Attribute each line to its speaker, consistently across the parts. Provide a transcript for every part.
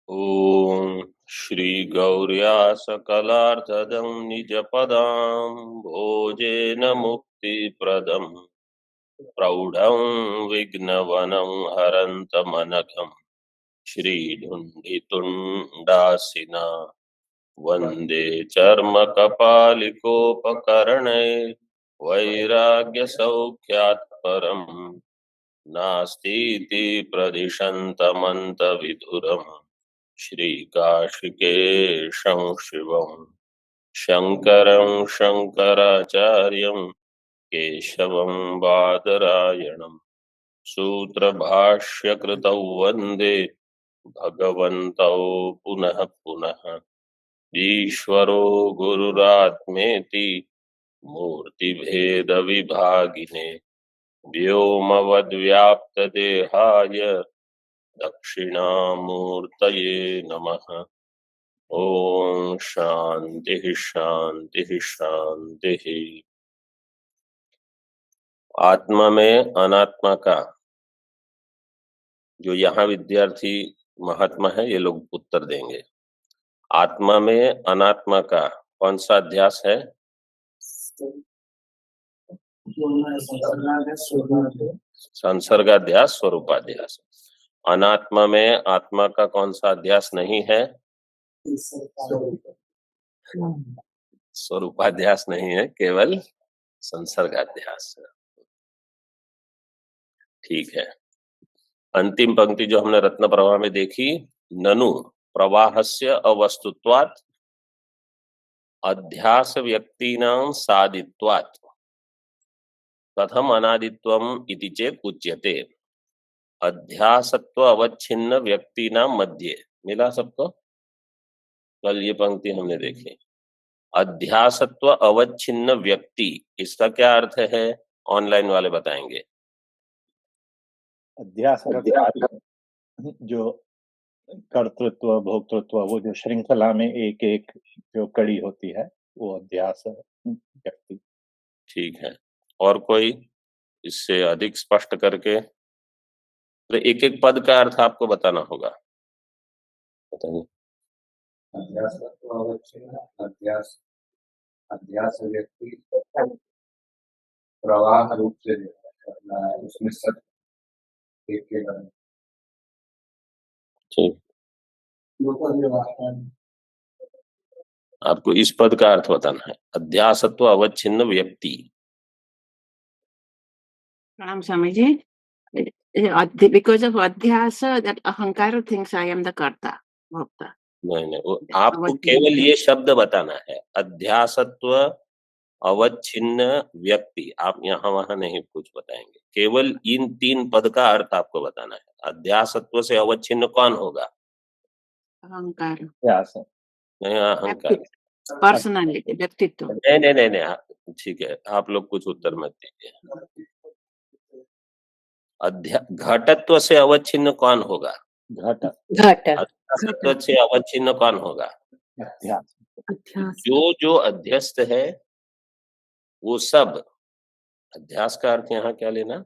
Speaker 1: ओम श्री गौर्या सकलार्थदं निजपदां भोजेन मुक्तिप्रदं प्रौढं विघ्नवनं हरन्तमनघं श्रीधुण्डितुण्डासिना वन्दे चर्मकपालिकोपकरणैर्वैराग्यसौख्यात् परं नास्तीति प्रदिशन्तमन्तविधुरम् श्रीकाशिकेशं शिवं शङ्करं शङ्कराचार्यं केशवं बादरायणं सूत्रभाष्यकृतौ वन्दे भगवन्तौ पुनः पुनः। ईश्वरो गुरुरात्मेति मूर्तिभेदविभागिने व्योमवद्व्याप्तदेहाय दक्षिणामूर्तये नमः। ओम शांति शांति शांति। आत्मा में अनात्मा का जो यहाँ विद्यार्थी महात्मा है ये लोग उत्तर देंगे। आत्मा में अनात्मा का कौन सा अध्यास है? संसर्गाध्यास, स्वरूपाध्यास। अनात्मा में आत्मा का कौन सा अध्यास नहीं है? स्वरूपाध्यास नहीं है, केवल संसर्गाध्यास। ठीक है। अंतिम पंक्ति जो हमने रत्न प्रवाह में देखी, ननु प्रवाहस्य अवस्तुत्वात् अध्यास व्यक्तीनां सादित्वात् कथम अनादित्वम इति चेत् उच्यते। अध्यासत्व अवच्छिन्न व्यक्तीनां मध्ये, मिला सबको? कल ये पंक्ति हमने देखी। अध्यासत्व अवच्छिन्न व्यक्ति, इसका क्या अर्थ है? ऑनलाइन वाले बताएंगे।
Speaker 2: अध्यास जो कर्तृत्व भोक्तृत्व, वो जो श्रृंखला में एक एक जो कड़ी होती है, वो अध्यास व्यक्ति।
Speaker 1: ठीक है। और कोई इससे अधिक स्पष्ट करके? तो एक एक पद का अर्थ आपको बताना होगा। बताइए।
Speaker 3: अध्यास अध्यास व्यक्ति प्रवाह रूप से उसमें सब एक के बाद।
Speaker 1: ठीक, आपको इस पद का अर्थ बताना है। अध्यासत्व अवच्छिन्न व्यक्ति।
Speaker 4: प्रणाम Swami ji. Because of adhyasa, that ahankara thinks I am the karta, bhokta.
Speaker 1: नहीं, वो आपको केवल ये शब्द बताना है, अध्यासत्व अवच्छिन्न व्यक्ति। आप यहाँ वहां नहीं कुछ बताएंगे, केवल इन तीन पद का अर्थ आपको बताना है। अध्यासत्व से अवच्छिन्न कौन होगा?
Speaker 4: अहंकार,
Speaker 1: नहीं, अहंकार,
Speaker 4: पर्सनालिटी, व्यक्तित्व।
Speaker 1: नहीं, ठीक है, आप लोग कुछ उत्तर मत दीजिए। घटत्व से अवच्छिन्न कौन होगा?
Speaker 4: घट।
Speaker 1: अध्यासत्व से अवच्छिन्न कौन होगा? जो अध्यस्त है वो सब। अध्यास का अर्थ यहाँ क्या लेना?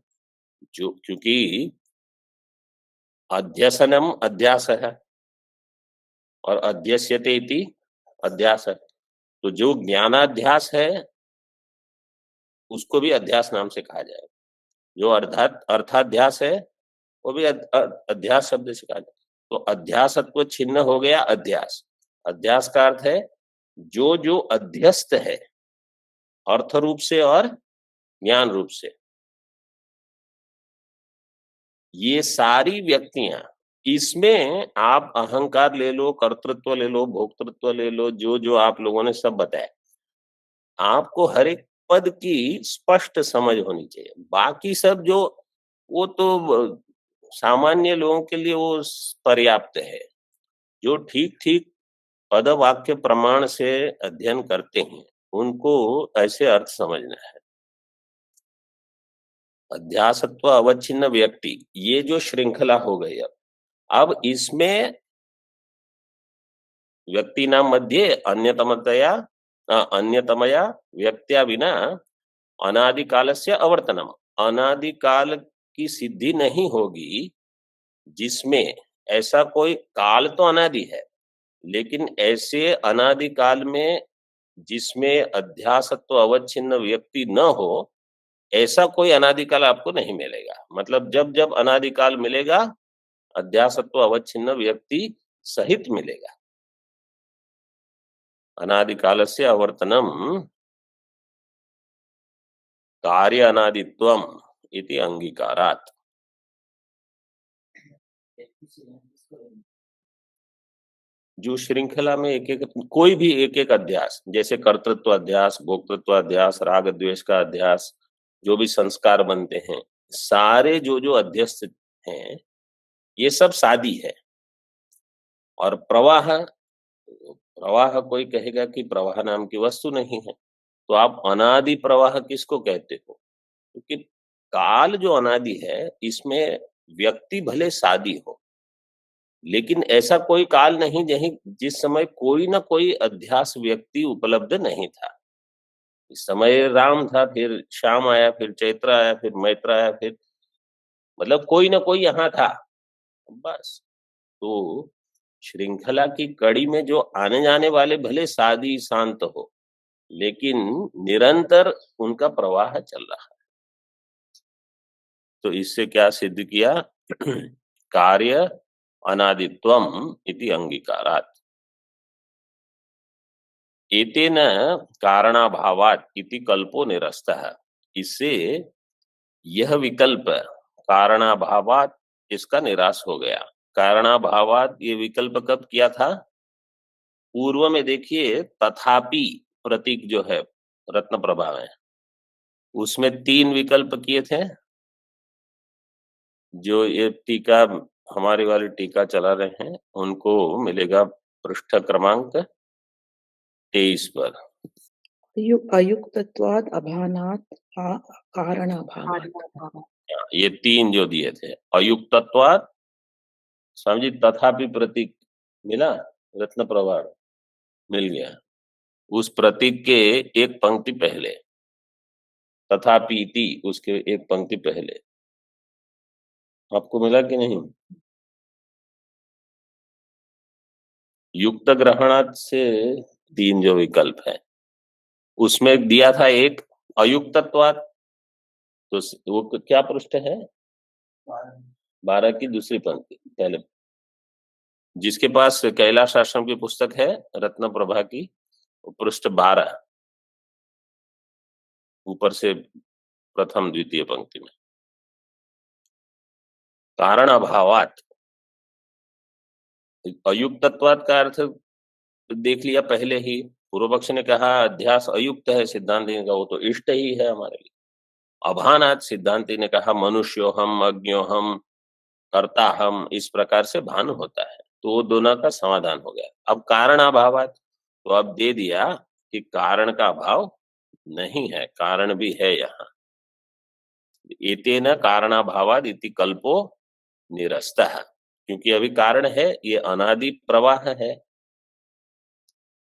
Speaker 1: जो, क्योंकि अध्यसनम अध्यास है और अध्यस्यते इति अध्यास है, तो जो ज्ञानाध्यास है उसको भी अध्यास नाम से कहा जाए। जो अर्थाध्यास है वो भी अध्यास शब्द से कहा जाए। तो अध्यासत्व छिन्न हो गया अध्यास। अध्यास का अर्थ है जो अध्यस्त है, अर्थ रूप से और ज्ञान रूप से। ये सारी व्यक्तियां, इसमें आप अहंकार ले लो, कर्तृत्व ले लो, भोक्तृत्व ले लो, जो आप लोगों ने सब बताया, आपको हर एक पद की स्पष्ट समझ होनी चाहिए। बाकी सब जो, वो तो सामान्य लोगों के लिए वो पर्याप्त है। जो ठीक ठीक पद वाक्य प्रमाण से अध्ययन करते हैं उनको ऐसे अर्थ समझना है। अध्यासत्व अवच्छिन्न व्यक्ति, ये जो श्रृंखला हो गई, अब इसमें व्यक्ति नाम मध्य अन्यतमया व्यक्त्या विना अनादिकाल से अवर्तनम, अनादिकाल की सिद्धि नहीं होगी जिसमें ऐसा कोई काल तो अनादि है, लेकिन ऐसे अनादि काल में जिसमें अध्यासत्व अवच्छिन्न व्यक्ति न हो, ऐसा कोई अनादि काल आपको नहीं मिलेगा। मतलब जब जब अनादि काल मिलेगा, अध्यासत्व अवच्छिन्न व्यक्ति सहित मिलेगा। अनादि कालस्य अवर्तनम कार्य अनादित्वम इति अंगीकारात्। जो श्रृंखला में एक एक कोई भी एक एक अध्यास, जैसे कर्तृत्व अध्यास, भोक्तृत्व अध्यास, राग द्वेष का अध्यास, जो भी संस्कार बनते हैं, सारे जो जो अध्यस्त हैं, ये सब सादी है। और प्रवाह, प्रवाह कोई कहेगा कि प्रवाह नाम की वस्तु नहीं है, तो आप अनादि प्रवाह किसको कहते हो? क्योंकि काल जो अनादि है, इसमें व्यक्ति भले सादी हो, लेकिन ऐसा कोई काल नहीं जिस समय कोई ना कोई अध्यास व्यक्ति उपलब्ध नहीं था। इस समय राम था, फिर श्याम आया, फिर चैत्र आया, फिर मैत्र आया, फिर मतलब कोई ना कोई यहाँ था, बस। तो श्रृंखला की कड़ी में जो आने जाने वाले भले सादी शांत हो, लेकिन निरंतर उनका प्रवाह चल रहा है। तो इससे क्या सिद्ध किया? कार्य अनादित्वम इति अंगीकारात्। एतेन कारणाभावात् इति कल्पो निरस्तः। इससे यह विकल्प कारणाभावात् इसका निराश हो गया। कारणाभावात् ये विकल्प कब किया था? पूर्व में देखिए, तथापि प्रतीक जो है रत्न प्रभा में, उसमें 3 विकल्प किए थे। जो ये टीका हमारी वाली टीका चला रहे हैं, उनको मिलेगा पृष्ठ क्रमांक 23 पर।
Speaker 5: अयुक्तत्वात् अभानात् कारणाभावात्।
Speaker 1: ये 3 जो दिए थे, अयुक्तत्वात्, समझी, तथापि प्रतीक मिला, रत्न प्रवाह मिल गया। उस प्रतीक के एक पंक्ति पहले, तथापि इति उसके एक पंक्ति पहले, आपको मिला कि नहीं? युक्त ग्रहणात् से 3 जो विकल्प है, उसमें दिया था एक अयुक्तत्वात्, तो वो क्या पृष्ठ है? 12 की दूसरी पंक्ति पहले। जिसके पास कैलाश आश्रम की पुस्तक है रत्न प्रभा की, पृष्ठ 12, ऊपर से प्रथम द्वितीय पंक्ति में कारण अभावात। अयुक्तत्वात् का अर्थ देख लिया पहले ही। पूर्व पक्ष ने कहा अध्यास अयुक्त है, सिद्धांति ने कहा वो तो इष्ट ही है हमारे लिए। अभानात् सिद्धांति ने कहा मनुष्यो हम, अज्ञो हम, कर्ता हम, इस प्रकार से भान होता है। तो वो दोनों का समाधान हो गया। अब कारण अभावात, तो अब दे दिया कि कारण का अभाव नहीं है, कारण भी है यहाँ। एतेन कारणाभावात् इति कल्पो निरस्तः, क्योंकि अभी कारण है, ये अनादि प्रवाह है।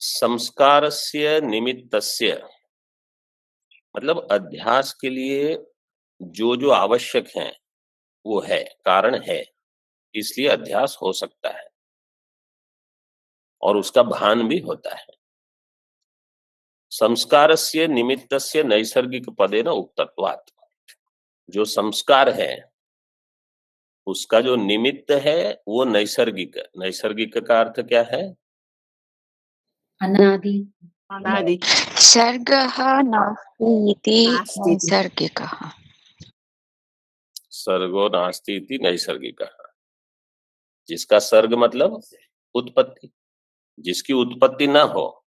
Speaker 1: संस्कारस्य निमित्तस्य, मतलब अध्यास के लिए जो जो आवश्यक है वो है, कारण है, इसलिए अध्यास हो सकता है और उसका भान भी होता है। संस्कारस्य निमित्तस्य नैसर्गिक पदेन उक्तत्वात्, जो संस्कार है उसका जो निमित्त है वो नैसर्गिक। नैसर्गिक का अर्थ क्या है?
Speaker 5: अनादि।
Speaker 4: अनादि।
Speaker 6: सर्गः नास्ति इति
Speaker 4: नास्ति।
Speaker 6: नैसर्गिकः।
Speaker 1: सर्गो नास्ति इति नैसर्गिकः। जिसका सर्ग मतलब उत्पत्ति, जिसकी उत्पत्ति ना हो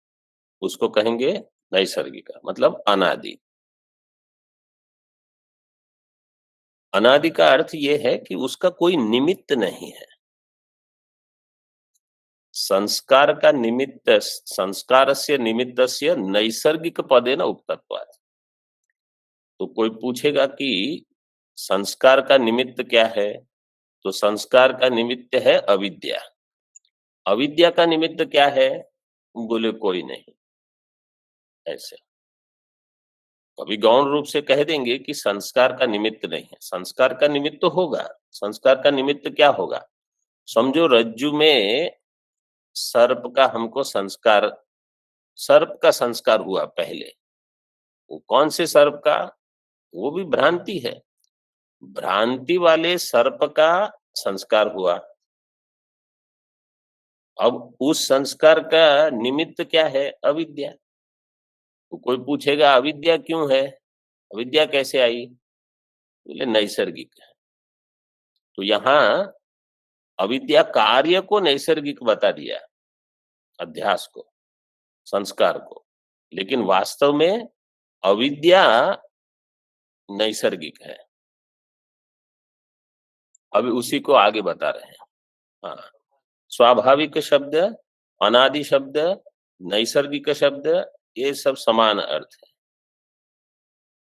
Speaker 1: उसको कहेंगे नैसर्गिक, मतलब अनादि। अनादि का अर्थ ये है कि उसका कोई निमित्त नहीं है। संस्कार का निमित्त, संस्कारस्य निमित्तस्य नैसर्गिक पदेन उक्तत्वात्। तो कोई पूछेगा कि संस्कार का निमित्त क्या है, तो संस्कार का निमित्त है अविद्या। अविद्या का निमित्त क्या है? बोले कोई नहीं। ऐसे कभी गौण रूप से कह देंगे कि संस्कार का निमित्त नहीं है। संस्कार का निमित्त होगा। संस्कार का निमित्त क्या होगा? समझो रज्जु में सर्प का हमको संस्कार, सर्प का संस्कार हुआ पहले। वो कौन से सर्प का? वो भी भ्रांति है। भ्रांति वाले सर्प का संस्कार हुआ। अब उस संस्कार का निमित्त क्या है? अविद्या। तो कोई पूछेगा अविद्या क्यों है? अविद्या कैसे आई? बोले नैसर्गिक है। तो यहाँ अविद्या कार्य को नैसर्गिक बता दिया, अध्यास को, संस्कार को, लेकिन वास्तव में अविद्या नैसर्गिक है। अभी उसी को आगे बता रहे हैं। हाँ, स्वाभाविक शब्द, अनादि शब्द, नैसर्गिक शब्द, ये सब समान अर्थ है।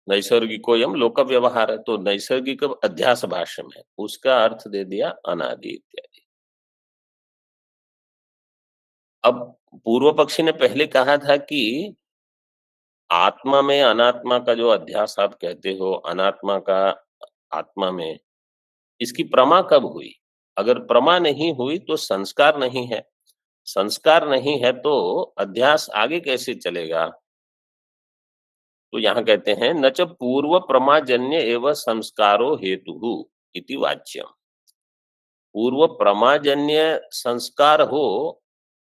Speaker 1: नैसर्गिकोयम लोक व्यवहार है, तो नैसर्गिक अध्यास भाष्य में उसका अर्थ दे दिया अनादि इत्यादि। अब पूर्व पक्षी ने पहले कहा था कि आत्मा में अनात्मा का जो अध्यास आप कहते हो, अनात्मा का आत्मा में, इसकी प्रमा कब हुई? अगर प्रमा नहीं हुई तो संस्कार नहीं है। संस्कार नहीं है तो अध्यास आगे कैसे चलेगा? तो यहाँ कहते हैं न च पूर्व प्रमाजन्य एवं संस्कारो हेतु इति वाच्यम। पूर्व प्रमाजन्य संस्कार हो,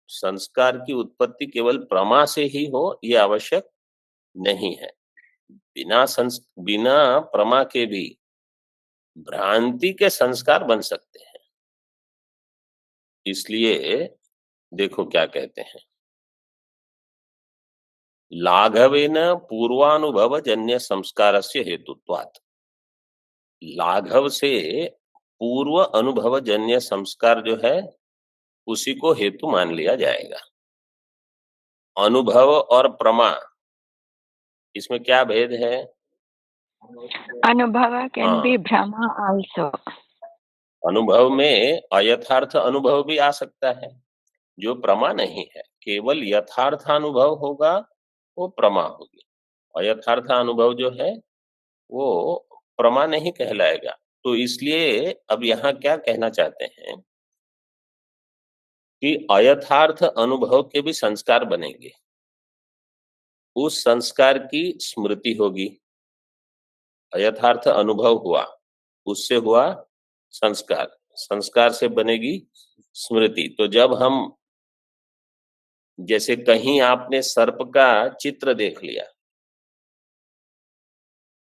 Speaker 1: संस्कार की उत्पत्ति केवल प्रमा से ही हो ये आवश्यक नहीं है। बिना प्रमा के भी भ्रांति के संस्कार बन सकते हैं। इसलिए देखो क्या कहते हैं, लाघवेन पूर्वानुभव जन्य संस्कारस्य हेतुत्वात्। लाघव से पूर्व अनुभव जन्य संस्कार जो है उसी को हेतु मान लिया जाएगा। अनुभव और प्रमा, इसमें क्या भेद है?
Speaker 6: Anubhava can be Brahma also.
Speaker 1: अनुभव में अयथार्थ अनुभव भी आ सकता है जो प्रमा नहीं है। केवल यथार्थ अनुभव होगा वो प्रमा होगी। अयथार्थ अनुभव जो है वो प्रमा नहीं कहलाएगा। तो इसलिए अब यहाँ क्या कहना चाहते हैं कि अयथार्थ अनुभव के भी संस्कार बनेंगे। उस संस्कार की स्मृति होगी। अयथार्थ अनुभव हुआ, उससे हुआ संस्कार, संस्कार से बनेगी स्मृति। तो जब हम, जैसे कहीं आपने सर्प का चित्र देख लिया,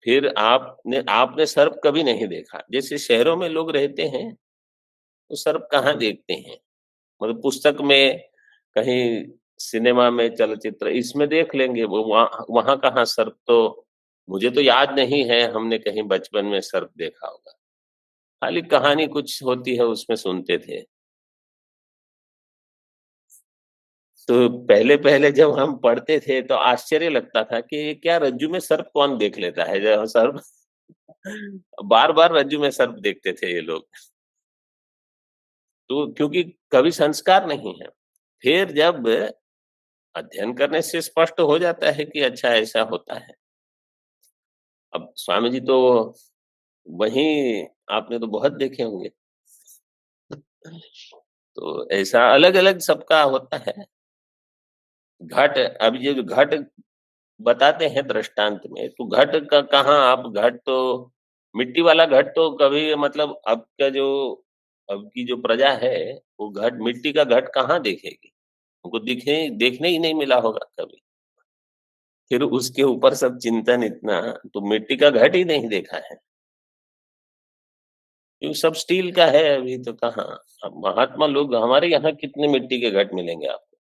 Speaker 1: फिर आपने सर्प कभी नहीं देखा। जैसे शहरों में लोग रहते हैं तो सर्प कहाँ देखते हैं? मतलब पुस्तक में, कहीं सिनेमा में, चलचित्र इसमें देख लेंगे। वो वहां कहाँ सर्प? तो मुझे तो याद नहीं है हमने कहीं बचपन में सर्प देखा होगा। खाली कहानी कुछ होती है उसमें सुनते थे। तो पहले पहले जब हम पढ़ते थे तो आश्चर्य लगता था कि ये क्या, रज्जु में सर्प कौन देख लेता है? जब सर्प बार बार रज्जु में सर्प देखते थे ये लोग। तो क्योंकि कभी संस्कार नहीं है। फिर जब अध्ययन करने से स्पष्ट हो जाता है कि अच्छा ऐसा होता है। अब स्वामी जी तो वहीं, आपने तो बहुत देखे होंगे। तो ऐसा अलग अलग सबका होता है। घट, अब ये जो घट बताते हैं दृष्टांत में, तो घट का कहाँ आप, घट तो मिट्टी वाला घट तो कभी, मतलब अब का जो, अब की जो प्रजा है वो घट, मिट्टी का घट कहाँ देखेगी? उनको देखने ही नहीं मिला होगा कभी। फिर उसके ऊपर सब चिंतन इतना, तो मिट्टी का घट ही नहीं देखा है। क्यों? सब स्टील का है अभी तो कहाँ। अब महात्मा लोग हमारे यहाँ कितने मिट्टी के घट मिलेंगे आपको?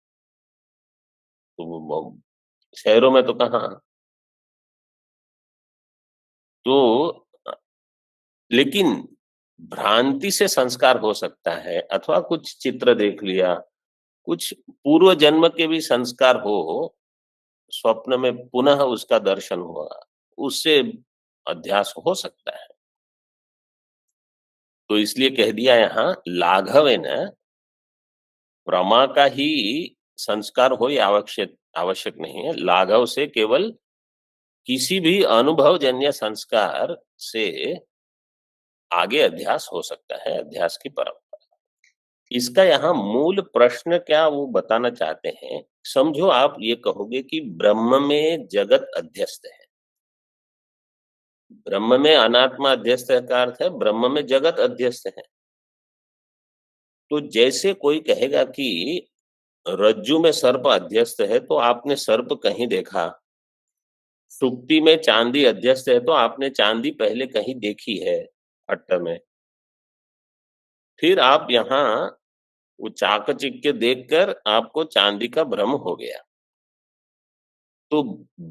Speaker 1: तो वो शहरों में तो कहाँ। तो लेकिन भ्रांति से संस्कार हो सकता है, अथवा कुछ चित्र देख लिया, कुछ पूर्व जन्म के भी संस्कार हो, स्वप्न में पुनः उसका दर्शन हुआ, उससे अध्यास हो सकता है। तो इसलिए कह दिया यहाँ लाघवेन, प्रमा का ही संस्कार हो ये आवश्यक नहीं है। लाघव से केवल किसी भी अनुभव जन्य संस्कार से आगे अध्यास हो सकता है, अध्यास की परंपरा। इसका यहाँ मूल प्रश्न क्या वो बताना चाहते हैं। समझो आप ये कहोगे कि ब्रह्म में जगत अध्यस्त है। ब्रह्म में अनात्मा अध्यस्त है का अर्थ है ब्रह्म में जगत अध्यस्त है। तो जैसे कोई कहेगा कि रज्जु में सर्प अध्यस्त है तो आपने सर्प कहीं देखा, सुक्ति में चांदी अध्यस्त है तो आपने चांदी पहले कहीं देखी है अट्ट में, फिर आप यहाँ वो चाकचिक्य देखकर आपको चांदी का भ्रम हो गया। तो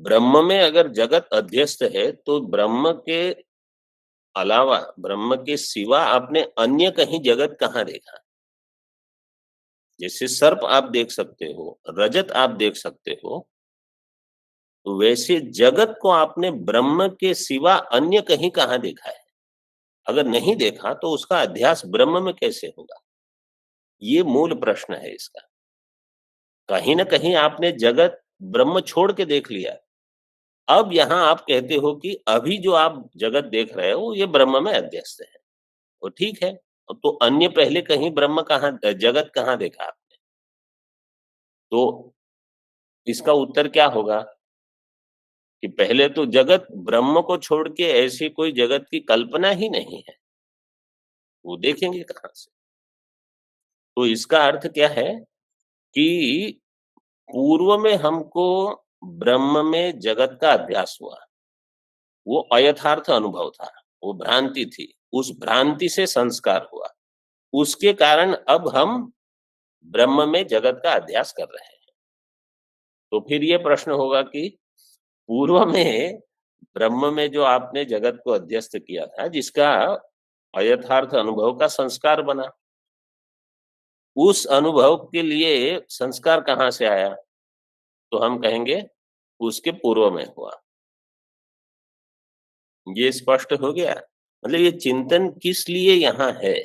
Speaker 1: ब्रह्म में अगर जगत अध्यस्त है तो ब्रह्म के अलावा, ब्रह्म के सिवा आपने अन्य कहीं जगत कहाँ देखा? जैसे सर्प आप देख सकते हो, रजत आप देख सकते हो, तो वैसे जगत को आपने ब्रह्म के सिवा अन्य कहीं कहाँ देखा है? अगर नहीं देखा तो उसका अध्यास ब्रह्म में कैसे होगा? ये मूल प्रश्न है इसका। कहीं ना कहीं आपने जगत ब्रह्म छोड़ के देख लिया। अब यहाँ आप कहते हो कि अभी जो आप जगत देख रहे हो ये ब्रह्म में अध्यस्त है, वो ठीक है। तो अन्य पहले कहीं ब्रह्म कहाँ, जगत कहाँ देखा आपने? तो इसका उत्तर क्या होगा कि पहले तो जगत ब्रह्म को छोड़ के ऐसी कोई जगत की कल्पना ही नहीं है, वो देखेंगे कहाँ से? तो इसका अर्थ क्या है कि पूर्व में हमको ब्रह्म में जगत का अभ्यास हुआ, वो अयथार्थ अनुभव था, वो भ्रांति थी, उस भ्रांति से संस्कार हुआ, उसके कारण अब हम ब्रह्म में जगत का अध्यास कर रहे हैं। तो फिर ये प्रश्न होगा कि पूर्व में ब्रह्म में जो आपने जगत को अध्यस्त किया था, जिसका अयथार्थ अनुभव का संस्कार बना, उस अनुभव के लिए संस्कार कहाँ से आया? तो हम कहेंगे उसके पूर्व में हुआ। ये स्पष्ट हो गया? मतलब ये चिंतन किस लिए यहाँ है?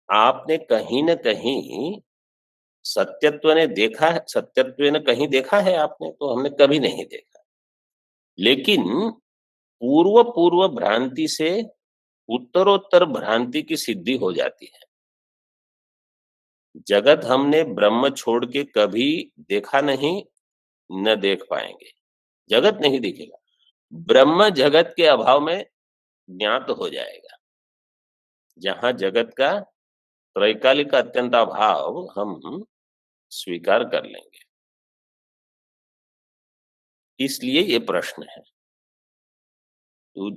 Speaker 1: आपने कहीं न कहीं सत्यत्व ने देखा है, सत्यत्व ने कहीं देखा है आपने? तो हमने कभी नहीं देखा। लेकिन पूर्व भ्रांति से उत्तरोत्तर भ्रांति की सिद्धि हो जाती है। जगत हमने ब्रह्म छोड़ के कभी देखा नहीं, न देख पाएंगे। जगत नहीं दिखेगा, ब्रह्म जगत के अभाव में ज्ञात हो जाएगा। जहां जगत का त्रैकालिक अत्यंत अभाव हम स्वीकार कर लेंगे। इसलिए ये प्रश्न है। तो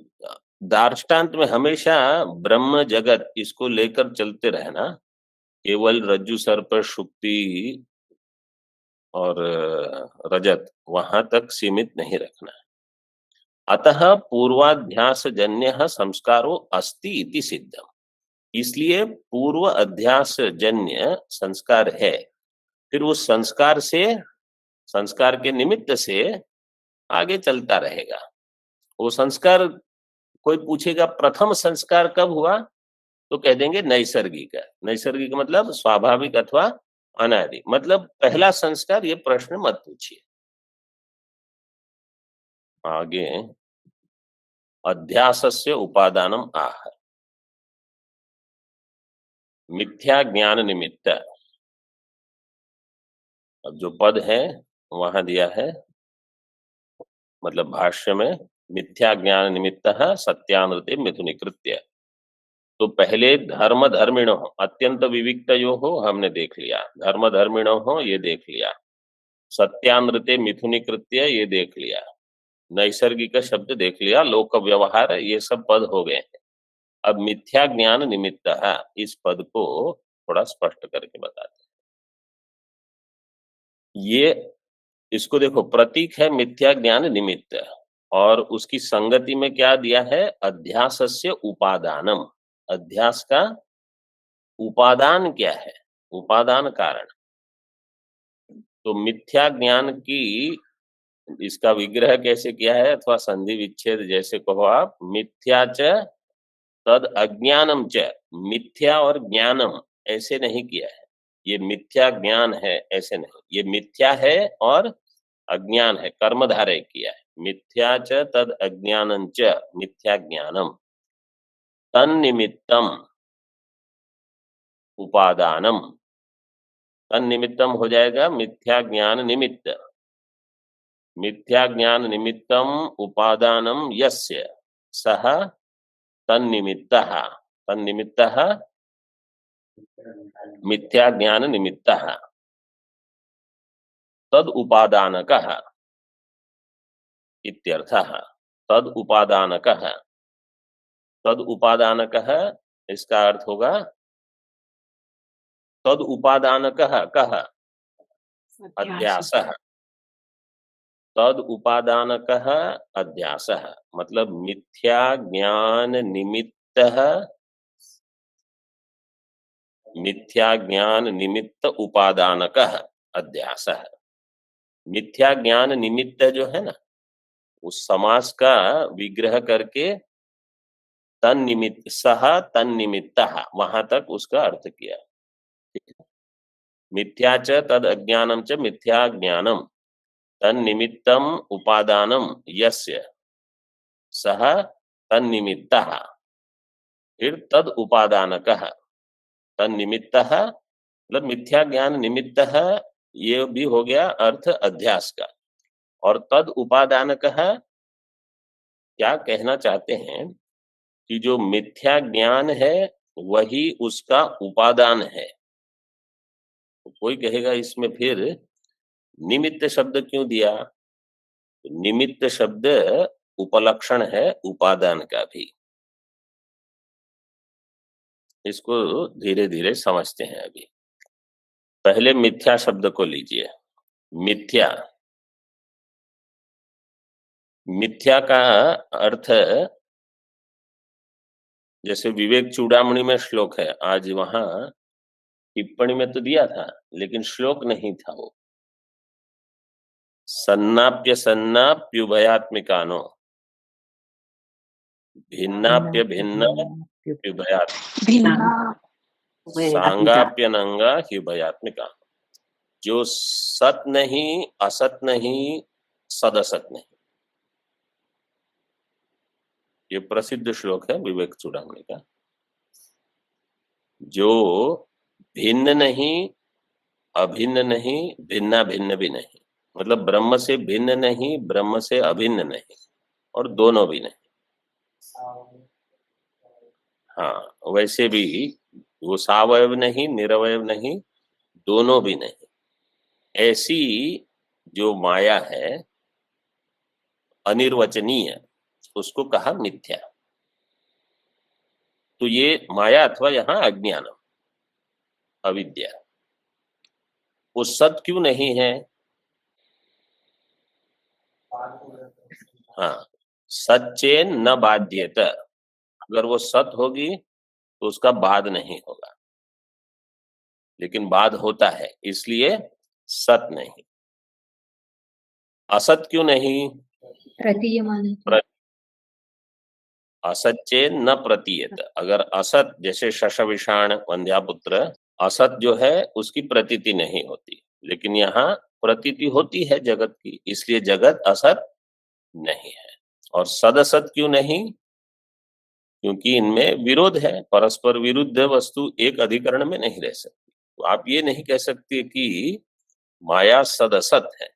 Speaker 1: दार्ष्टान्त में हमेशा ब्रह्म जगत इसको लेकर चलते रहना, केवल रज्जु सर्प शुक्ति और रजत वहां तक सीमित नहीं रखना। अतः पूर्वाध्यास जन्य संस्कारो अस्ति इति सिद्धम। इसलिए पूर्व अध्यास जन्य संस्कार है, फिर उस संस्कार से, संस्कार के निमित्त से आगे चलता रहेगा। वो संस्कार, कोई पूछेगा प्रथम संस्कार कब हुआ, तो कह देंगे नैसर्गिक। नैसर्गिक मतलब स्वाभाविक अथवा अनादि, मतलब पहला संस्कार, ये प्रश्न मत पूछिए। आगे अध्यासस्य उपादानम आह, मिथ्या ज्ञान निमित्त। अब जो पद है वहां दिया है, मतलब भाष्य में, मिथ्या ज्ञान निमित्त सत्यानृते मिथुनीकृत्य। तो पहले धर्म धर्मिणो अत्यंत विविक्तयो हो हमने देख लिया, धर्म धर्मिणो हो ये देख लिया, सत्यानृते मिथुनीकृत्य ये देख लिया, नैसर्गिक शब्द देख लिया, लोक व्यवहार, ये सब पद हो गए हैं। अब मिथ्या ज्ञान निमित्त, इस पद को थोड़ा स्पष्ट करके बताते हैं। ये, इसको देखो, प्रतीक है मिथ्या ज्ञान निमित्त, और उसकी संगति में क्या दिया है? अध्यासस्य उपादानम। अध्यास का उपादान क्या है? उपादान कारण। तो मिथ्या ज्ञान की, इसका विग्रह कैसे किया है, अथवा संधि विच्छेद जैसे कहो आप, मिथ्या च तद अज्ञानम च। मिथ्या और ज्ञानम ऐसे नहीं किया है, ये मिथ्या ज्ञान है ऐसे नहीं, ये मिथ्या है और अज्ञान है, कर्मधारय किया है। मिथ्या च तद अज्ञानं च मिथ्या ज्ञानम तन्निमित्तम। उपादानम, तन्निमित्तम हो जाएगा मिथ्या ज्ञान निमित्त, मिथ्या ज्ञान निमित्तम उपादानम यस्य सह तन्निमित्तः, तन्निमित्तः मिथ्या ज्ञान निमित्तः, तद उपादानकः इत्यर्थः। तद उपादानकः, तद उपादानकः इसका अर्थ होगा तद उपादानकः कः अध्यासः, तद उपादानकः अध्यासः मतलब मिथ्या ज्ञान निमित्तः, मिथ्या ज्ञान निमित्त उपादानकः अध्यासः। मिथ्या ज्ञान निमित्त जो है ना, उस समास का विग्रह करके तन्निमित्त सह तन्निमित्तः वहां तक उसका अर्थ किया। मिथ्या च तद अज्ञानम च मिथ्या ज्ञानम तन्निमित्तम उपादानम यस्य सह तन्निमित्तः, फिर तद उपादानकः, तन्निमित्तः मतलब मिथ्या ज्ञान निमित्तः, ये भी हो गया अर्थ अध्यास का। और तद उपादानकः क्या कहना चाहते हैं कि जो मिथ्या ज्ञान है वही उसका उपादान है। तो कोई कहेगा इसमें फिर निमित्त शब्द क्यों दिया? तो निमित्त शब्द उपलक्षण है उपादान का भी। इसको धीरे धीरे समझते हैं। अभी पहले मिथ्या शब्द को लीजिए। मिथ्या, मिथ्या का अर्थ जैसे विवेक चूड़ामणि में श्लोक है, आज वहां टिप्पणी में तो दिया था लेकिन श्लोक नहीं था वो। सन्नाप्य सन्नाप्युभयात्मिकानो भिन्नाप्य भिन्न सांगाप्यनंगा ह्युभयात्मिका। जो सत नहीं, असत नहीं, सदसत नहीं, ये प्रसिद्ध श्लोक है विवेक चूड़ामणि का। जो भिन्न नहीं, अभिन्न नहीं, भिन्ना भिन्न भी नहीं, मतलब ब्रह्म से भिन्न नहीं, ब्रह्म से अभिन्न नहीं, और दोनों भी नहीं। हाँ, वैसे भी वो सावयव नहीं, निरवयव नहीं, दोनों भी नहीं। ऐसी जो माया है अनिर्वचनीय, उसको कहा मिथ्या। तो ये माया अथवा यहाँ अज्ञान, अविद्या, वो सत क्यों नहीं है? हाँ, सच्चेन न बाध्येत, अगर वो सत होगी तो उसका बाद नहीं होगा, लेकिन बाद होता है, इसलिए सत नहीं। असत क्यों नहीं?
Speaker 5: प्रतीयमान,
Speaker 1: असच्चेन न प्रतीयत, अगर असत जैसे शशविषाण वंध्यापुत्र, असत जो है उसकी प्रतीति नहीं होती, लेकिन यहाँ प्रतीति होती है जगत की, इसलिए जगत असत नहीं है। और सदसत क्यों नहीं? क्योंकि इनमें विरोध है, परस्पर विरुद्ध वस्तु एक अधिकरण में नहीं रह सकती। तो आप ये नहीं कह सकते कि माया सदसत है,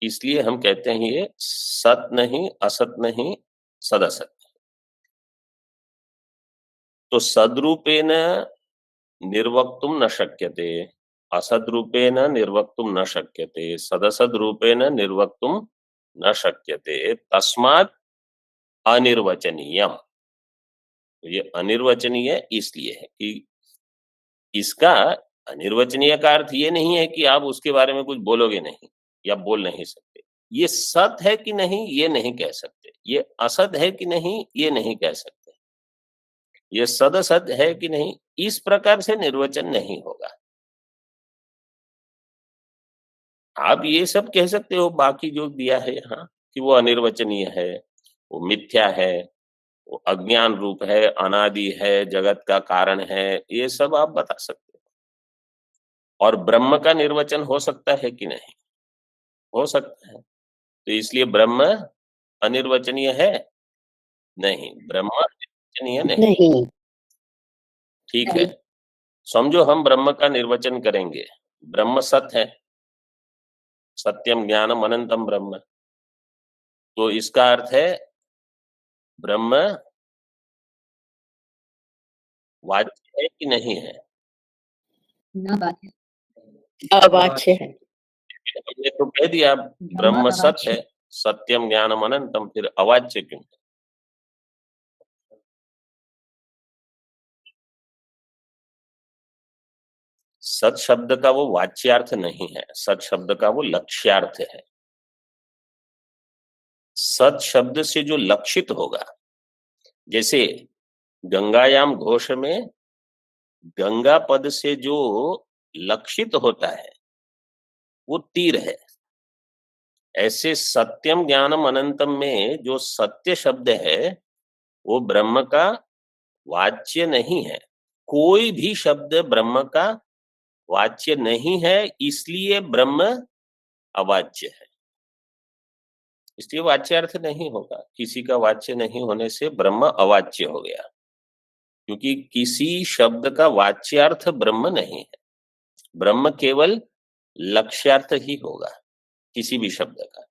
Speaker 1: इसलिए हम कहते हैं ये सत नहीं, असत नहीं, सदसत। तो सद्रूपेण निर्वक्तुम न शक्यते, असद्रूपेण निर्वक्तुम न शक्यते, सदसद्रूपेण निर्वक्तुम न शक्यते, तस्मात् अनिर्वचनीयम। ये अनिर्वचनीय इसलिए है कि इसका अनिर्वचनीय का अर्थ ये नहीं है कि आप उसके बारे में कुछ बोलोगे नहीं या बोल नहीं सकते। ये सत है कि नहीं ये नहीं कह सकते, ये असत है कि नहीं ये नहीं कह सकते, ये सदसत है कि नहीं, इस प्रकार से निर्वचन नहीं होगा। आप ये सब कह सकते हो, बाकी जो दिया है यहाँ कि वो अनिर्वचनीय है, वो मिथ्या है, वो अज्ञान रूप है, अनादि है, जगत का कारण है, ये सब आप बता सकते हो। और ब्रह्म का निर्वचन हो सकता है कि नहीं? हो सकता है। तो इसलिए ब्रह्म अनिर्वचनीय है? नहीं, ब्रह्म अनिर्वचनीय नहीं। ठीक है। समझो हम ब्रह्म का निर्वचन करेंगे, ब्रह्म सत्य है, सत्यम ज्ञानम अनंतम ब्रह्म, तो इसका अर्थ है ब्रह्म वाच्य है कि नहीं है?
Speaker 4: अवाच्य है।
Speaker 1: हमने तो कह दिया ब्रह्म सत्य है, सत्यम ज्ञानम अनंतम, फिर अवाच्य क्यों? सत शब्द का वो वाच्यार्थ नहीं है, सत शब्द का वो लक्ष्यार्थ है। सत शब्द से जो लक्षित होगा, जैसे गंगायाम घोष में गंगा पद से जो लक्षित होता है वो तीर है। ऐसे सत्यम ज्ञानम अनंतम में जो सत्य शब्द है वो ब्रह्म का वाच्य नहीं है। कोई भी शब्द ब्रह्म का वाच्य नहीं है, इसलिए ब्रह्म अवाच्य है। इसलिए वाच्यार्थ नहीं होगा, किसी का वाच्य नहीं होने से ब्रह्म अवाच्य हो गया, क्योंकि किसी शब्द का वाच्यार्थ ब्रह्म नहीं है। ब्रह्म केवल लक्ष्यार्थ ही होगा किसी भी शब्द का।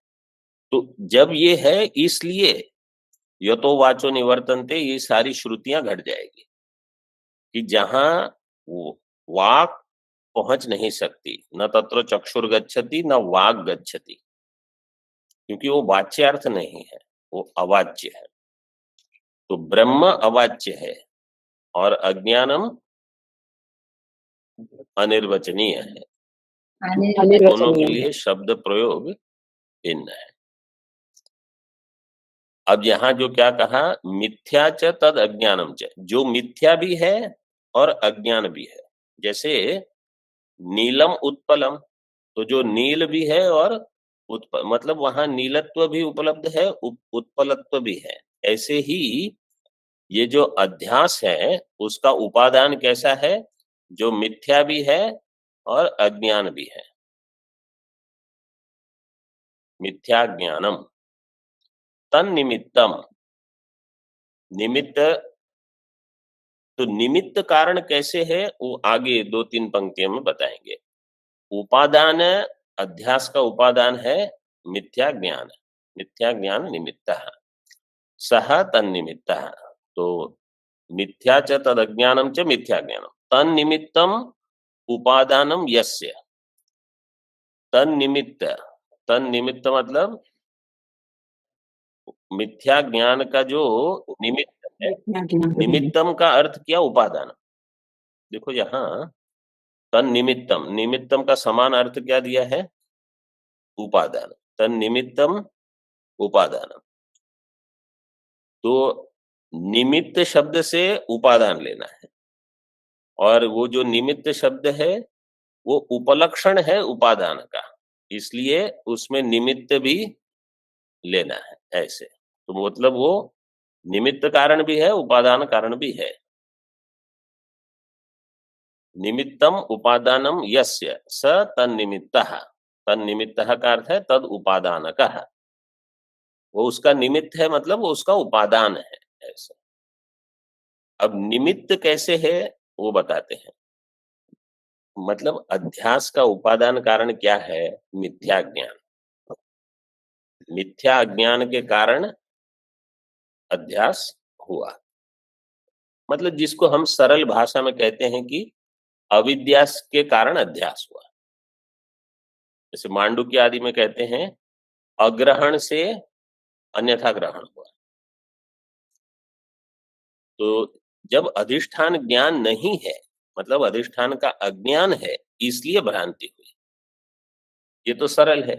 Speaker 1: तो जब ये है, इसलिए यतो वाचो निवर्तन्ते, ये सारी श्रुतियां घट जाएगी कि जहां वाक पहुंच नहीं सकती, न तत्र चक्षुर गच्छति न वाक गच्छति, क्योंकि वो वाच्यार्थ नहीं है, वो अवाच्य है। तो ब्रह्म अवाच्य है और अज्ञानम अनिर्वचनीय है। दोनों के लिए शब्द प्रयोग भिन्न है। अब यहाँ जो क्या कहा, मिथ्या च तद अज्ञानम च, जो मिथ्या भी है और अज्ञान भी है। जैसे नीलम उत्पलम, तो जो नील भी है और मतलब वहां नीलत्व भी उपलब्ध है, उत्पलत्व भी है। ऐसे ही ये जो अध्यास है उसका उपादान कैसा है, जो मिथ्या भी है और अज्ञान भी है। मिथ्या ज्ञानम तन्निमित्तम, निमित्त, तो निमित्त कारण कैसे है वो आगे 2-3 पंक्तियों में बताएंगे। उपादान, अध्यास का उपादान है मिथ्या ज्ञान, मिथ्या ज्ञान निमित्तः सह तन्निमित्तः। तो मिथ्या च तदज्ञानम च मिथ्या ज्ञानम तन्निमित्तम उपादानम यस्य। तन्निमित्त, तन्निमित्त मतलब मिथ्या ज्ञान का जो निमित्त है, निमित्तम का अर्थ क्या, उपादान। देखो यहाँ तन्निमित्तम, निमित्तम का समान अर्थ क्या दिया है, उपादान। तन्निमित्तम उपादानम, तो निमित्त शब्द से उपादान लेना है, और वो जो निमित्त शब्द है वो उपलक्षण है उपादान का, इसलिए उसमें निमित्त भी लेना है। ऐसे तो मतलब वो निमित्त कारण भी है, उपादान कारण भी है। निमित्तम उपादानम यस्य स तन्निमित्तः, तन्निमित्तः का अर्थ है तद उपादानकः, वो उसका निमित्त है, मतलब वो उसका उपादान है। ऐसा अब निमित्त कैसे है वो बताते हैं। मतलब अध्यास का उपादान कारण क्या है, मिथ्या ज्ञान। मिथ्या ज्ञान के कारण अध्यास हुआ, मतलब जिसको हम सरल भाषा में कहते हैं कि अविद्या के कारण अध्यास हुआ। जैसे मांडुक्य आदि में कहते हैं अग्रहण से अन्यथा ग्रहण हुआ। तो जब अधिष्ठान ज्ञान नहीं है, मतलब अधिष्ठान का अज्ञान है, इसलिए भ्रांति हुई। ये तो सरल है,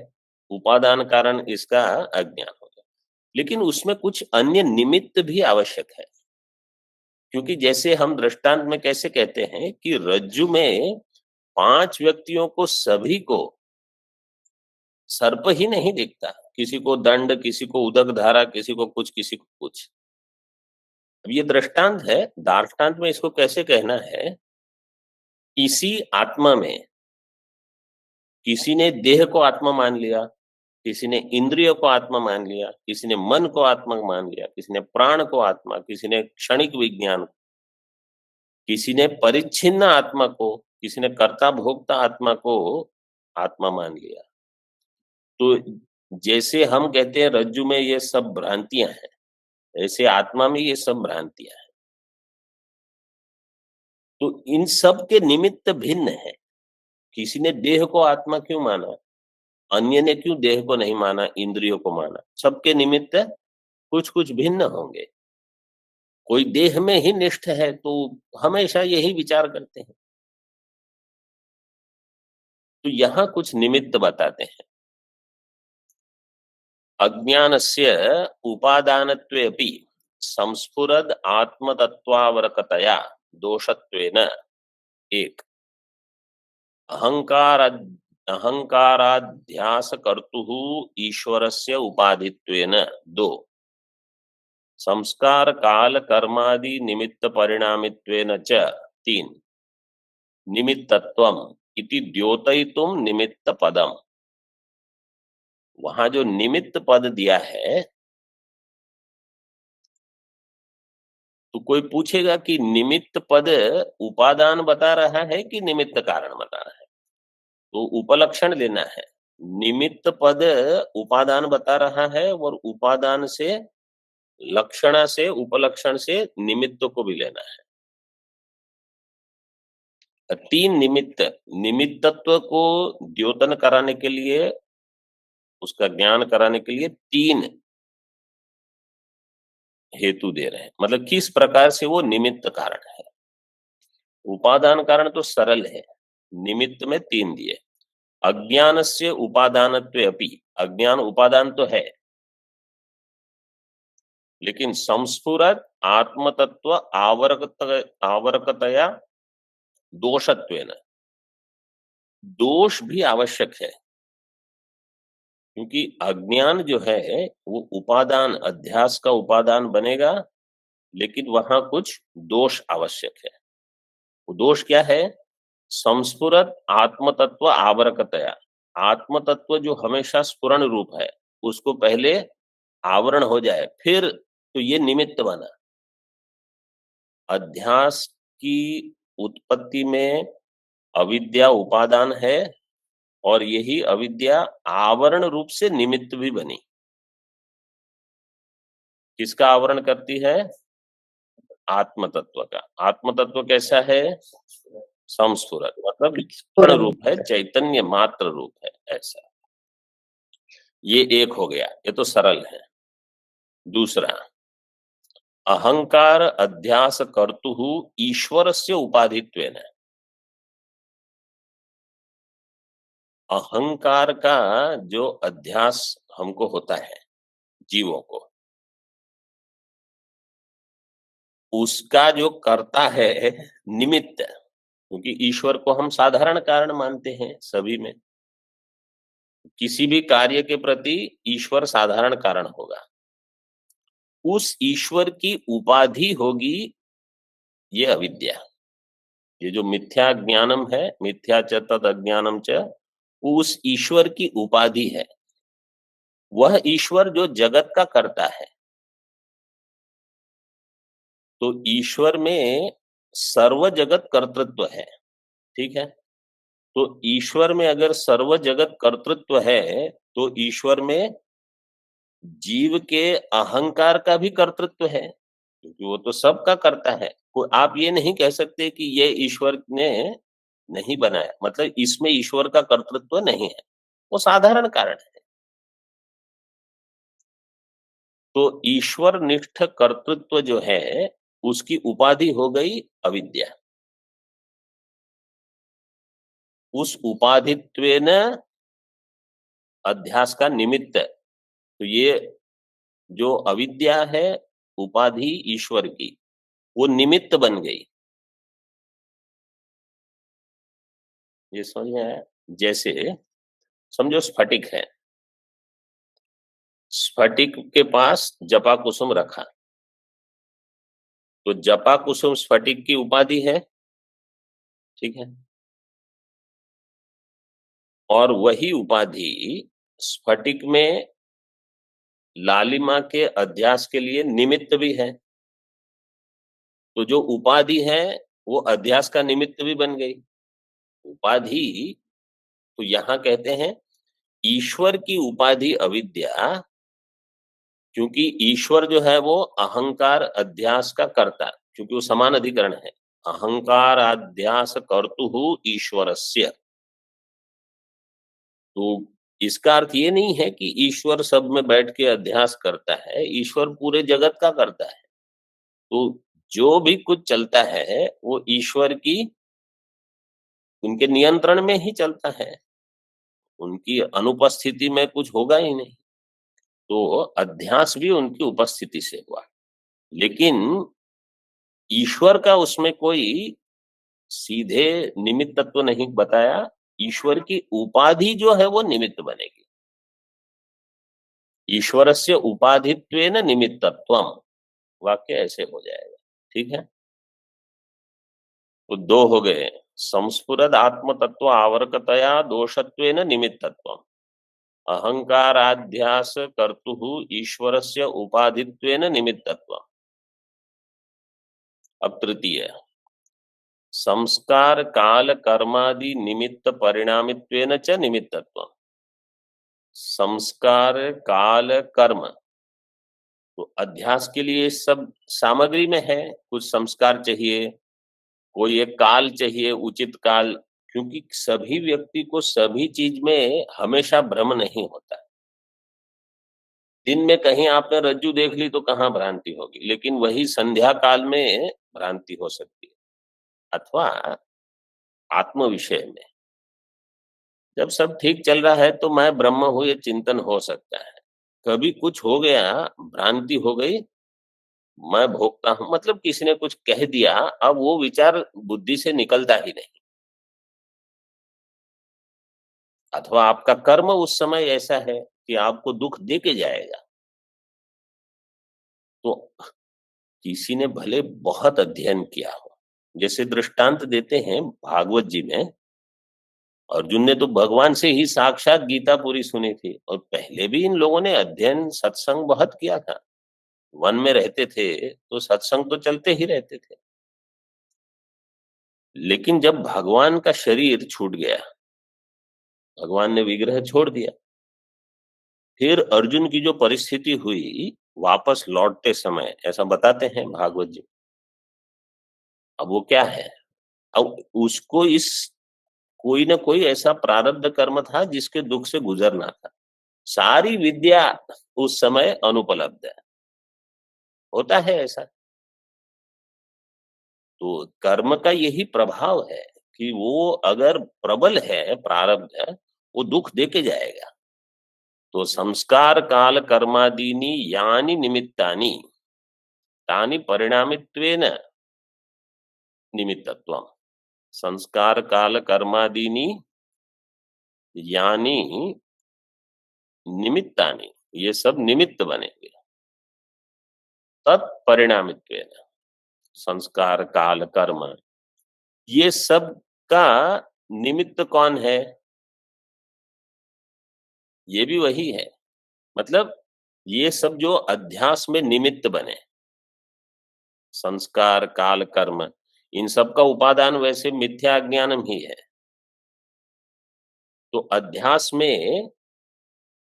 Speaker 1: उपादान कारण इसका अज्ञान हो गया। लेकिन उसमें कुछ अन्य निमित्त भी आवश्यक है, क्योंकि जैसे हम दृष्टांत में कैसे कहते हैं कि रज्जु में 5 व्यक्तियों को सभी को सर्प ही नहीं दिखता, किसी को दंड, किसी को उदक धारा, किसी को कुछ, किसी को कुछ। अब ये दृष्टांत है, दार्ष्टान्त में इसको कैसे कहना है, इसी आत्मा में किसी ने देह को आत्मा मान लिया, किसी ने इंद्रियों को आत्मा मान लिया, किसी ने मन को आत्मा मान लिया, किसी ने प्राण को आत्मा, किसी ने क्षणिक विज्ञान। किसी ने परिच्छिन्न आत्मा को, किसी ने कर्ता भोक्ता आत्मा को आत्मा मान लिया। तो जैसे हम कहते हैं रज्जु में ये सब भ्रांतियां हैं, ऐसे आत्मा में ये सब भ्रांतियां हैं। तो इन सब के निमित्त भिन्न है। किसी ने देह को आत्मा क्यों माना, अन्य ने क्यों देह को नहीं माना, इंद्रियों को माना, सबके निमित्त कुछ कुछ भिन्न होंगे। कोई देह में ही निष्ठ है तो हमेशा यही विचार करते हैं। तो यहाँ कुछ निमित्त बताते हैं। अज्ञानस्य उपादानत्वे अपि संस्फुरद आत्मतत्वावरकतया दोषत्वेन एक अहंकाराध्यास कर्तुः ईश्वरस्य उपाधित्वेन दो संस्कार काल कर्मादि निमित्त परिणामित्वेन च तीन निमित्तत्वम इति द्योतयितुम निमित्त पदम। वहां जो निमित्त पद दिया है, तो कोई पूछेगा कि निमित्त पद उपादान बता रहा है कि निमित्त कारण बता रहा है, तो उपलक्षण लेना है। निमित्त पद उपादान बता रहा है और उपादान से, लक्षणा से, उपलक्षण से निमित्त को भी लेना है। तीन निमित्त, निमित्तत्व को द्योतन कराने के लिए, उसका ज्ञान कराने के लिए तीन हेतु दे रहे हैं। मतलब किस प्रकार से वो निमित्त कारण है। उपादान कारण तो सरल है, निमित्त में तीन दिए। अज्ञानस्य उपादानत्वे अपि, अज्ञान उपादान तो है, लेकिन संस्फुरत आत्मतत्व आवरकतया दोषत्वेन, दोष भी आवश्यक है, क्योंकि अज्ञान जो है वो उपादान, अध्यास का उपादान बनेगा, लेकिन वहां कुछ दोष आवश्यक है। वो दोष क्या है? संस्फुरत आत्मतत्व आवरकतया, आत्मतत्व जो हमेशा स्फुरण रूप है उसको पहले आवरण हो जाए, फिर तो ये निमित्त बना। अध्यास की उत्पत्ति में अविद्या उपादान है और यही अविद्या आवरण रूप से निमित्त भी बनी। किसका आवरण करती है? आत्मतत्व का। आत्मतत्व कैसा है? संस्फुरत, मतलब स्फुरण रूप है, चैतन्य मात्र रूप है, ऐसा। ये एक हो गया, ये तो सरल है। दूसरा, अहंकार अध्यास कर्तुः ईश्वरस्य उपाधित्वेन, अहंकार का जो अध्यास हमको होता है जीवों को, उसका जो करता है निमित्त, क्योंकि ईश्वर को हम साधारण कारण मानते हैं सभी में, किसी भी कार्य के प्रति ईश्वर साधारण कारण होगा। उस ईश्वर की उपाधि होगी ये अविद्या। ये जो मिथ्या ज्ञानम है, मिथ्या च तद अज्ञानम च, उस ईश्वर की उपाधि है। वह ईश्वर जो जगत का करता है। तो ईश्वर में सर्व जगत कर्तृत्व है, ठीक है। तो ईश्वर में अगर सर्व जगत कर्तृत्व है, तो ईश्वर में जीव के अहंकार का भी कर्तृत्व है, क्योंकि वो तो सबका करता है। तो आप ये नहीं कह सकते कि ये ईश्वर ने नहीं बनाया, मतलब इसमें ईश्वर का कर्तृत्व नहीं है, वो साधारण कारण है। तो ईश्वर निष्ठ कर्तृत्व जो है उसकी उपाधि हो गई अविद्या। उस उपाधित्वेन अध्यास का निमित्त, तो ये जो अविद्या है उपाधि ईश्वर की, वो निमित्त बन गई। ये समझ में आया? जैसे समझो स्फटिक है, स्फटिक के पास जपा कुसुम रखा, तो जपा कुसुम स्फटिक की उपाधि है, ठीक है। और वही उपाधि स्फटिक में लालिमा के अध्यास के लिए निमित्त भी है। तो जो उपाधि है वो अध्यास का निमित्त भी बन गई। उपाधि तो यहाँ कहते हैं ईश्वर की उपाधि अविद्या, क्योंकि ईश्वर जो है वो अहंकार अध्यास का कर्ता, क्योंकि वो समान अधिकरण है। अहंकार अध्यास कर्तुः ईश्वरस्य। तो इसका अर्थ ये नहीं है कि ईश्वर सब में बैठ के अध्यास करता है, ईश्वर पूरे जगत का करता है। तो जो भी कुछ चलता है वो ईश्वर की उनके नियंत्रण में ही चलता है, उनकी अनुपस्थिति में कुछ होगा ही नहीं। तो अध्यास भी उनकी उपस्थिति से हुआ, लेकिन ईश्वर का उसमें कोई सीधे निमित्त तत्व नहीं बताया। ईश्वर की उपाधि जो है वो निमित्त बनेगी। ईश्वरस्य उपाधित्वेन निमित्तत्वम, वाक्य ऐसे हो जाएगा। ठीक है, तो दो हो गए। संस्फुरद आत्म तत्व आवर्कतया दोषत्वेन निमित्तत्वम, अहंकाराध्यास कर्तुः ईश्वरस्य उपाधित्वेन निमित्तत्वम। अब तृतीय, संस्कार काल कर्मादि निमित्त परिणामित्वेन च निमित्तत्वम। संस्कार काल कर्म, तो अध्यास के लिए सब सामग्री में है। कुछ संस्कार चाहिए, कोई एक काल चाहिए, उचित काल, क्योंकि सभी व्यक्ति को सभी चीज में हमेशा भ्रम नहीं होता। दिन में कहीं आपने रज्जू देख ली तो कहाँ भ्रांति होगी, लेकिन वही संध्या काल में भ्रांति हो सकती है, अथवा आत्म विषय में जब सब ठीक चल रहा है तो मैं ब्रह्म हूं ये चिंतन हो सकता है। कभी कुछ हो गया, भ्रांति हो गई, मैं भोगता हूं, मतलब किसी ने कुछ कह दिया, अब वो विचार बुद्धि से निकलता ही नहीं। अथवा आपका कर्म उस समय ऐसा है कि आपको दुख दे के जाएगा। तो किसी ने भले बहुत अध्ययन किया हो, जैसे दृष्टांत देते हैं भागवत जी में, अर्जुन ने तो भगवान से ही साक्षात गीता पूरी सुनी थी, और पहले भी इन लोगों ने अध्ययन सत्संग बहुत किया था। वन में रहते थे तो सत्संग तो चलते ही रहते थे। लेकिन जब भगवान का शरीर छूट गया, भगवान ने विग्रह छोड़ दिया, फिर अर्जुन की जो परिस्थिति हुई वापस लौटते समय, ऐसा बताते हैं भागवत जी। अब वो क्या है, अब उसको इस कोई ना कोई ऐसा प्रारब्ध कर्म था जिसके दुख से गुजरना था। सारी विद्या उस समय अनुपलब्ध है, होता है ऐसा। तो कर्म का यही प्रभाव है कि वो अगर प्रबल है, प्रारब्ध है, वो दुख देके जाएगा। तो संस्कार काल कर्मादीनी यानी निमित्तानि तानि परिणामित्वेन निमित्तत्वम। संस्कार काल कर्मादीनी यानी निमित्तानि, ये सब निमित्त बनेंगे। तत्परिणामित्वेन, संस्कार काल कर्म, ये सब का निमित्त कौन है? ये भी वही है। मतलब ये सब जो अध्यास में निमित्त बने, संस्कार काल कर्म, इन सब का उपादान वैसे मिथ्या ज्ञानम ही है। तो अध्यास में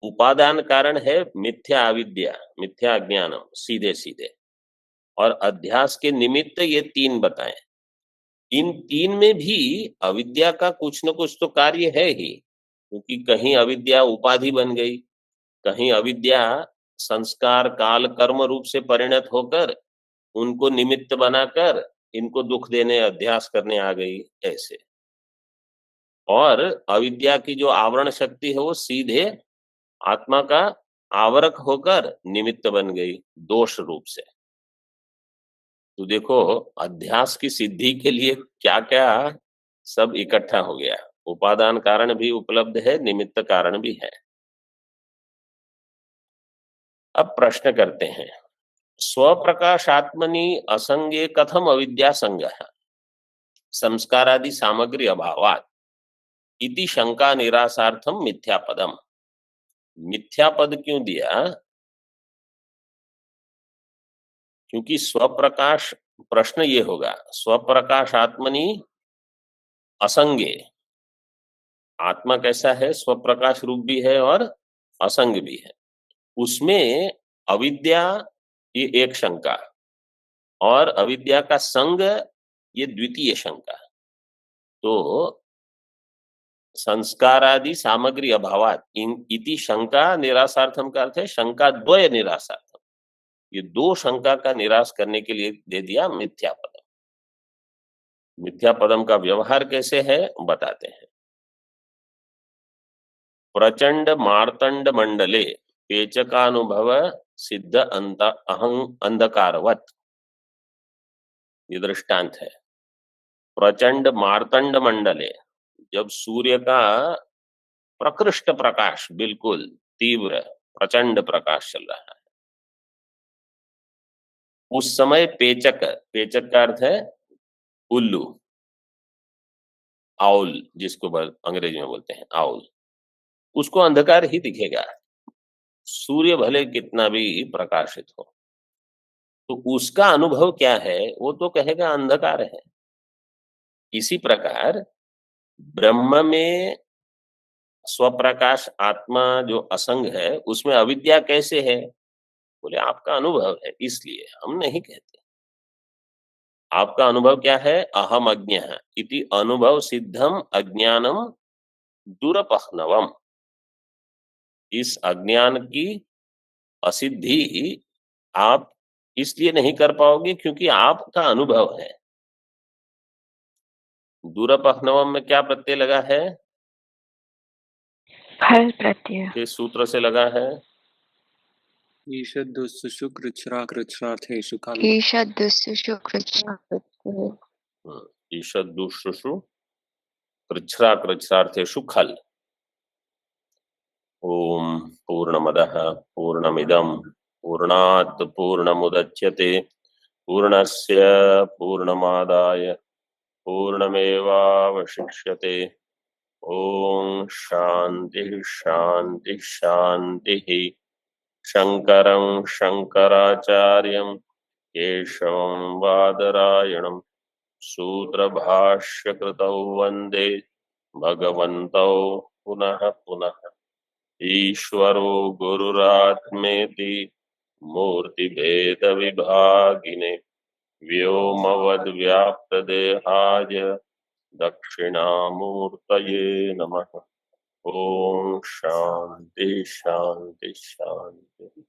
Speaker 1: उपादान कारण है मिथ्या अविद्या, मिथ्या ज्ञानम, सीधे सीधे। और अध्यास के निमित्त ये तीन बताएं। इन तीन में भी अविद्या का कुछ न कुछ तो कार्य है ही, क्योंकि कहीं अविद्या उपाधि बन गई, कहीं अविद्या संस्कार काल कर्म रूप से परिणत होकर उनको निमित्त बनाकर इनको दुख देने अध्यास करने आ गई, ऐसे। और अविद्या की जो आवरण शक्ति है वो सीधे आत्मा का आवरक होकर निमित्त बन गई दोष रूप से। तो देखो अध्यास की सिद्धि के लिए क्या क्या सब इकट्ठा हो गया। उपादान कारण भी उपलब्ध है, निमित्त कारण भी है। अब प्रश्न करते हैं, स्वप्रकाशात्मनि असंगे कथम अविद्या संगः संस्कारादि सामग्री अभावात् इति शंका निरासार्थम मिथ्यापदम। मिथ्यापद क्यों दिया? क्योंकि स्वप्रकाश प्रश्न ये होगा, स्वप्रकाश आत्मनि असंगे, आत्मा कैसा है? स्वप्रकाश रूप भी है और असंग भी है। उसमें अविद्या ये एक शंका, और अविद्या का संग ये द्वितीय शंका। तो संस्कारादि सामग्री अभावात इति शंका निरासार्थम का अर्थ है शंका द्वय निरासार्थम। ये दो शंका का निराश करने के लिए दे दिया मिथ्या पदम। मिथ्या पदम का व्यवहार कैसे है बताते हैं। प्रचंड मार्तंड मंडले पेचकानुभव सिद्ध अंधकारवत, ये दृष्टांत है। प्रचंड मार्तंड मंडले, जब सूर्य का प्रकृष्ट प्रकाश, बिल्कुल तीव्र प्रचंड प्रकाश चल रहा है, उस समय पेचक, पेचक का अर्थ है उल्लू, आउल, जिसको अंग्रेजी में बोलते हैं आउल, उसको अंधकार ही दिखेगा, सूर्य भले कितना भी प्रकाशित हो। तो उसका अनुभव क्या है? वो तो कहेगा अंधकार है। इसी प्रकार ब्रह्म में स्वप्रकाश आत्मा जो असंग है, उसमें अविद्या कैसे है? बोले आपका अनुभव है, इसलिए हम नहीं कहते। आपका अनुभव क्या है? अहम अज्ञः इति अनुभव सिद्धम अज्ञानम दुरपह्नवम। इस अज्ञान की असिद्धि आप इसलिए नहीं कर पाओगे क्योंकि आपका अनुभव है। दुरपह्नवम में क्या प्रत्यय लगा है?
Speaker 6: फल प्रत्यय।
Speaker 1: किस सूत्र से लगा है?
Speaker 5: ईषदुस्सुषु कृच्छ्राकृच्छ्रार्थेषु खलु।
Speaker 6: ईषदुस्सुषु कृच्छ्राकृच्छ्रार्थेषु।
Speaker 1: ईषदुष्षुषु कृच्छ्राकृच्छ्रार्थेषु खल। ओम पूर्णमदः पूर्णमिदं पूर्णात् पूर्णमुदच्यते पूर्णस्य पूर्णमादाय पूर्णमेवावशिष्यते। ओम शांति शांति शांति। शंकरं शंकराचार्यं केशवं बादरायणं सूत्रभाष्यकृतौ वन्दे भगवन्तौ पुनः पुनः। ईश्वरो गुरुरात्मेति मूर्तिभेदविभागिने व्योमवद्व्याप्तदेहाय दक्षिणामूर्तये नमः। ओम शांति शांति शांति।